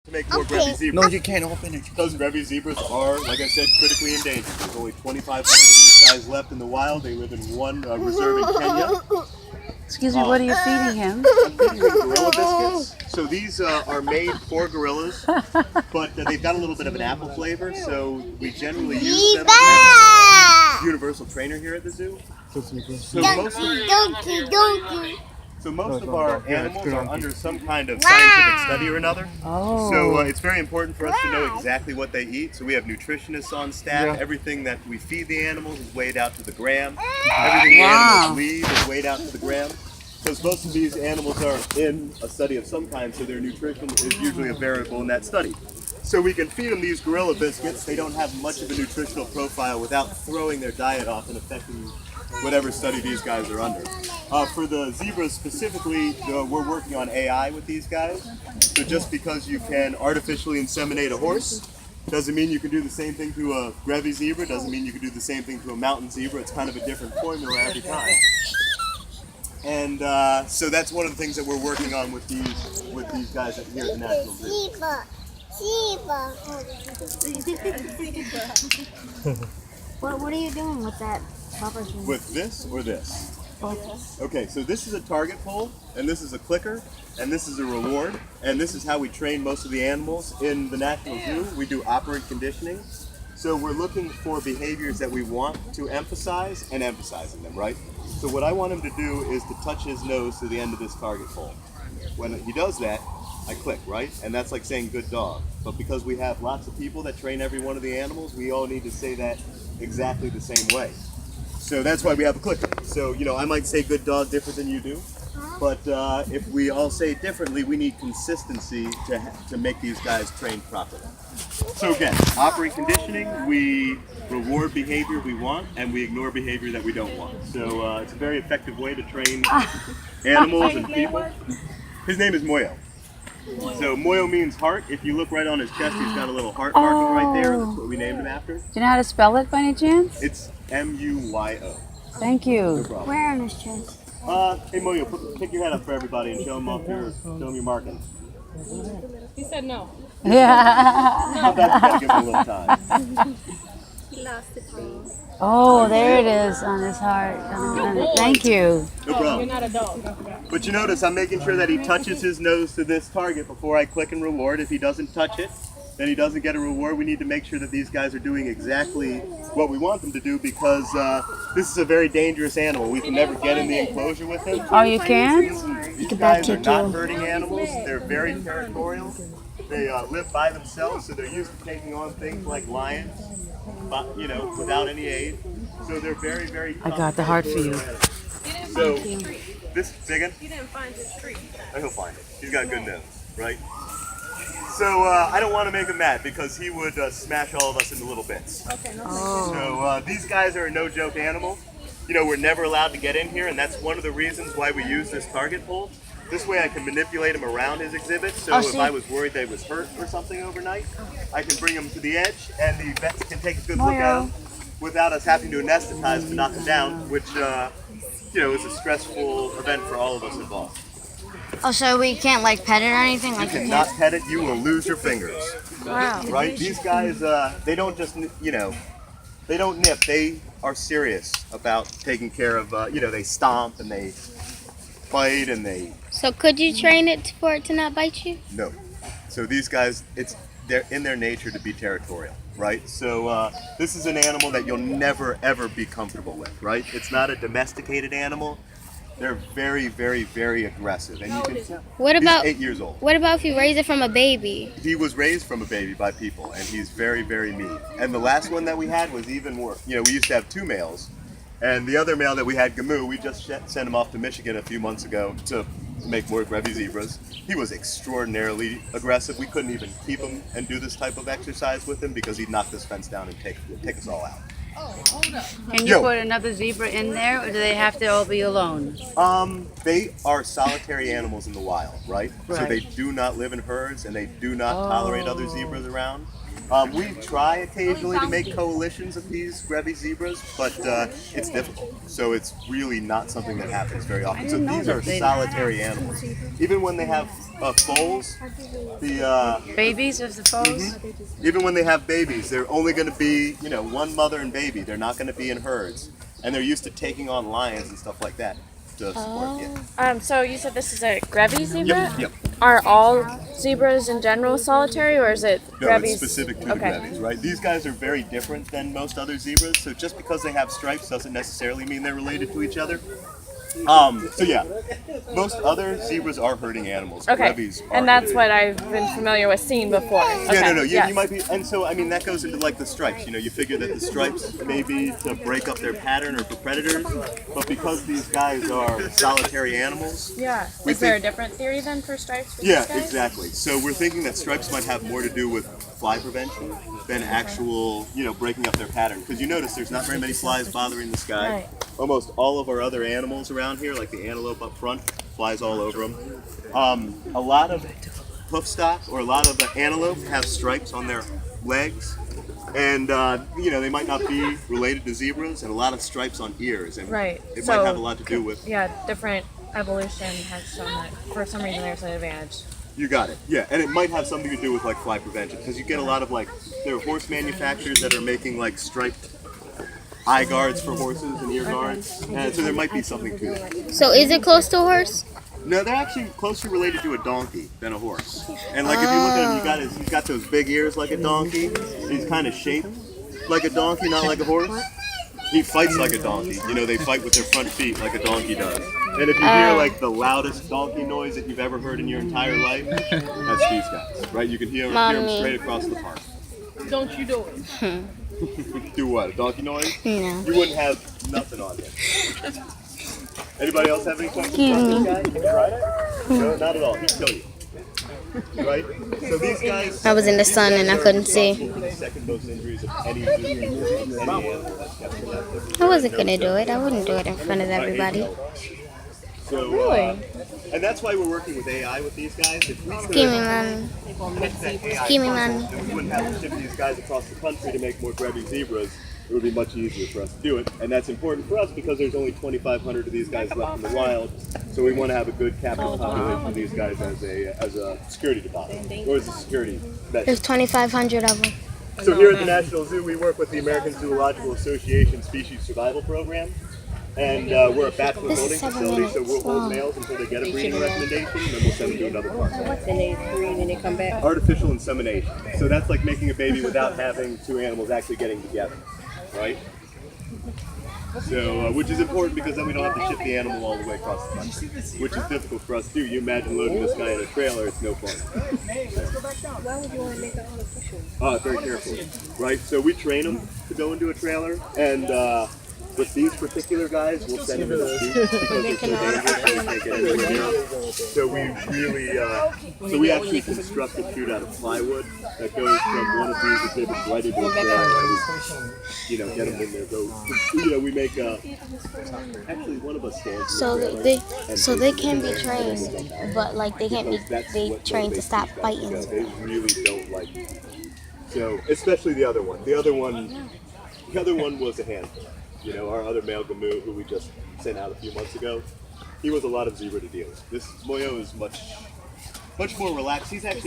To make more Grevy's zebras. No, you can't open it. Those Grevy's zebras are, like I said, critically endangered. There's only 2,500 of these guys left in the wild. They live in one reserve in Kenya. Excuse me, what are you feeding him? I'm feeding him gorilla biscuits. So these are made for gorillas, but they've got a little bit of an apple flavor, so we generally use them as a universal trainer here at the zoo. So most of our animals are under some kind of scientific study or another. Oh. So it's very important for us to know exactly what they eat. So we have nutritionists on staff. Yeah. Everything that we feed the animals is weighed out to the gram. Everything the animals leave is weighed out to the gram. Because most of these animals are in a study of some kind, so their nutrition is usually a variable in that study. So we can feed them these gorilla biscuits. They don't have much of a nutritional profile without throwing their diet off and affecting whatever study these guys are under. For the zebras specifically, we're working on AI with these guys. So just because you can artificially inseminate a horse doesn't mean you can do the same thing to a Grevy zebra, doesn't mean you can do the same thing to a mountain zebra. It's kind of a different formula every time. And so that's one of the things that we're working on with these guys here at the National Zoo. What are you doing with that? With this or this? Both. Okay, so this is a target pole, and this is a clicker, and this is a reward, and this is how we train most of the animals in the National Zoo. We do operant conditioning. So we're looking for behaviors that we want to emphasize and emphasizing them, right? So what I want him to do is to touch his nose to the end of this target pole. When he does that, I click, right? And that's like saying good dog. But because we have lots of people that train every one of the animals, we all need to say that exactly the same way. So that's why we have a clicker. So, you know, I might say good dog different than you do, but if we all say it differently, we need consistency to make these guys trained properly. So again, operant conditioning, we reward behavior we want and we ignore behavior that we don't want. So it's a very effective way to train animals and people. His name is Moyo. So Moyo means heart. If you look right on his chest, he's got a little heart marking right there. That's what we named him after. Do you know how to spell it by any chance? It's M-U-Y-O. Thank No you. problem. Where on his chest? Hey Moyo, pick your head up for everybody and show them off your markings. He said no. Yeah. Sometimes you gotta give him a little time. He lost the tongue. Oh, there it is on his heart. Thank you. No You're problem. not a dog. But you notice I'm making sure that he touches his nose to this target before I click and reward. If he doesn't touch it, then he doesn't get a reward. We need to make sure that these guys are doing exactly what we want them to do because this is a very dangerous animal. We can never get in the enclosure with him. Oh, you can? These guys are not hurting animals. They're very territorial. They live by themselves, so they're used to taking on things like lions, but, you know, without any aid. So they're very, very tough. I got the heart for you. So this Biggin, He didn't find his tree. he'll find it. He's got a good nose, right? So I don't want to make him mad because he would smash all of us into little bits. Okay, no. So these guys are a no-joke animal. You know, we're never allowed to get in here, and that's one of the reasons why we use this target pole. This way I can manipulate him around his exhibit, so if I was worried they was hurt or something overnight, I can bring him to the edge, and the vets can take a good look at him without us having to anesthetize to knock him down, which, you know, is a stressful event for all of us involved. Oh, so we can't like pet it or anything? You Like cannot pet it, you will lose your fingers. Wow. Right? These guys, they don't just, you know, they don't nip. They are serious about taking care of, you know, they stomp and they bite and they, So could you train it for it to not bite you? no. So these guys, they're in their nature to be territorial, right? So this is an animal that you'll never, ever be comfortable with, right? It's not a domesticated animal. They're very, very, very aggressive. And you can tell. What He's about 8 years old. what about if you raise it from a baby? He was raised from a baby by people, and he's very, very mean. And the last one that we had was even worse. You know, we used to have 2 males, and the other male that we had, Gamu, we just sent him off to Michigan a few months ago to make more Grevy zebras. He was extraordinarily aggressive. We couldn't even keep him and do this type of exercise with him because he'd knock this fence down and take us all out. Can you put another zebra in there, or do they have to all be alone? They are solitary animals in the wild, right? So they do not live in herds and they do not tolerate other zebras around. We try occasionally to make coalitions of these grevy zebras, but it's difficult. So it's really not something that happens very often. So these are solitary animals. Even when they have foals, the Babies of the foals? even when they have babies, they're only going to be, one mother and baby. They're not going to be in herds, and they're used to taking on lions and stuff like that to support. Yeah. So you said this is a grevy zebra? Yep. Are all zebras in general solitary, or is it No, grevies? it's specific to the grevies, right? These guys are very different than most other zebras, so just because they have stripes doesn't necessarily mean they're related to each other. So yeah, most other zebras are herding animals. Okay, Grevies are and that's herding. what I've been familiar with seeing before. Yeah, no, Yes. you might be, and so I mean that goes into like the stripes. You figure that the stripes may be to break up their pattern or for predators, but because these guys are solitary animals, Yeah. We Is there a think- different theory then for stripes for yeah, these guys? exactly. So we're thinking that stripes might have more to do with fly prevention than actual, breaking up their pattern. Because you notice there's not very many flies bothering the sky. Right. Almost all of our other animals around here, like the antelope up front, flies all over them. A lot of hoofstock or a lot of the antelope have stripes on their legs. And, they might not be related to zebras, and a lot of stripes on ears. And Right. it So- might have a lot to do with. Yeah, different evolution has shown that for some reason there's an advantage. You got it. Yeah, and it might have something to do with like fly prevention because you get a lot of there are horse manufacturers that are making like striped eye guards for horses and ear guards, and so there might be something to that. So is it close to a horse? No, they're actually closer related to a donkey than a horse. And like if you look at him, he's got those big ears like a donkey. He's kind of shaped like a donkey, not like a horse. He fights like a donkey. They fight with their front feet like a donkey does. And if you hear like the loudest donkey noise that you've ever heard in your entire life, that's these guys, right? You can hear them Mommy. straight across the park. Don't you do it. Do what? A donkey noise? No. You wouldn't have nothing on him. Anybody else have any questions about this guy? Can you ride it? No, not at all. He'd kill you. Right? So these guys. I was in the sun and I couldn't see. The second most injuries of any animal that's kept alive. I wasn't gonna do it. I wouldn't do it in front of everybody. So, and that's why we're working with AI with these guys. If we could Excuse me, mommy. hit that AI Excuse me, process, mommy. then we wouldn't have to ship these guys across the country to make more grevy zebras. It would be much easier for us to do it, and that's important for us because there's only 2,500 of these guys left in the wild. So we want to have a good captive population of these guys as a security deposit or as a security measure. There's 2,500 of them. So here at the National Zoo, we work with the American Zoological Association Species Survival Program. And we're a bachelor This building is 7 facility, so we'll minutes hold long. males until they get a breeding recommendation, and then we'll send them to another park. Then they breed and they come back. Artificial insemination. So that's like making a baby without having two animals actually getting together, right? So, which is important because then we don't have to ship the animal all the way across the country, which is difficult for us to do. You imagine loading this guy in a trailer, it's no fun. Why would you want to make it artificial? Very carefully, right? So we train them to go into a trailer, and with these particular guys, we'll send them in a chute because they're so dangerous and they can't get anywhere near them. So we really, so we actually construct a chute out of plywood that goes from one of these exhibits right into a trailer. And, get them in there. Go, we make actually one of us stands. So in the trailer they, and so they can be trained, but like they can't be that's they what trained to motivates stop these guys. fighting. Yeah, they really don't like it. So, especially the other one. The other one was a handful. Our other male Gamu, who we just sent out a few months ago, he was a lot of zebra to deal with. This Moyo is much more relaxed. He's actually